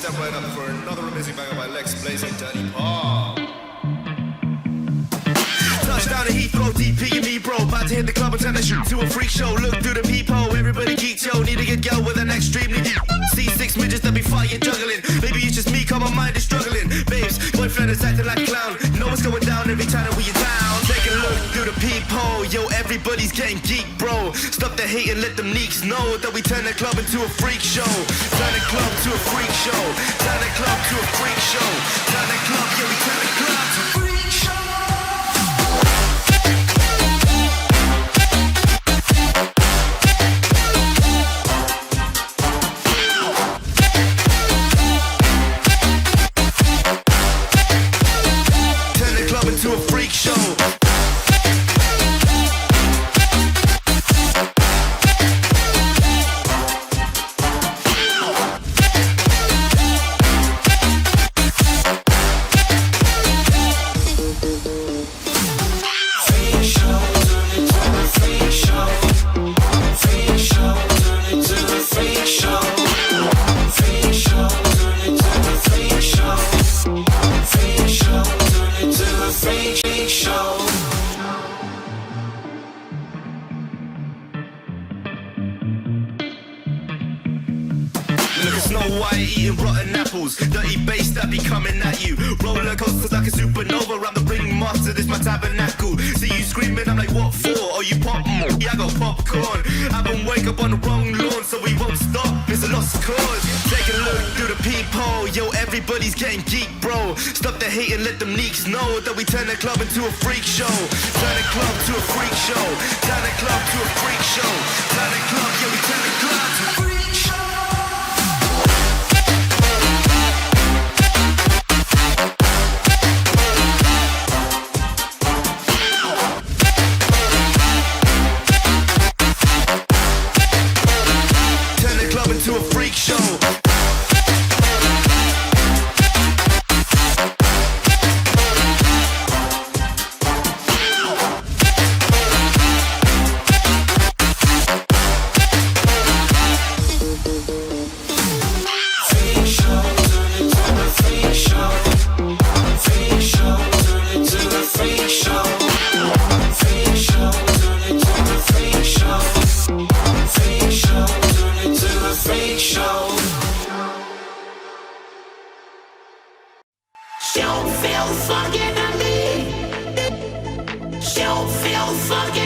step right up for another amazing banger by Lex Blaze and Danny Paul. Touchdown to Heathrow, DP and me, bro. About to hit the club and turn the shoot to a freak show. Look through the peephole, everybody geek, yo. Need to get girl with an extremely deep. See six midgets that be fighting, juggling. Maybe it's just me, cause my mind is struggling. Babes, boyfriend is acting like a clown. Know what's going down every time that we are down. Take a look through the peephole, yo. Everybody's getting geek, bro. Stop the hate and let them neeks know that we turn the club into a freak show. Turn the club to a freak show. Turn the club to a freak show. Turn the club, yeah, we turn the club to a freak show. To a freak show. Look at Snow White eating rotten apples. Dirty bass that be coming at you. Roller coasters like a supernova. I'm the ringmaster, this my tabernacle. See you screaming, I'm like, what for? Oh, you pop? Yeah, I got popcorn. Haven't wake up on the wrong lawn, so we won't stop. It's a lost cause. Take a look through the peephole. Yo, everybody's getting geek, bro. Stop the hate and let them neeks know that we turn the club into a freak show. Turn the club to a freak show. Turn the club to a freak show. Turn the club, yeah, we turn the club to a freak show. To a freak show. She'll feel fucking at me. She'll feel fucking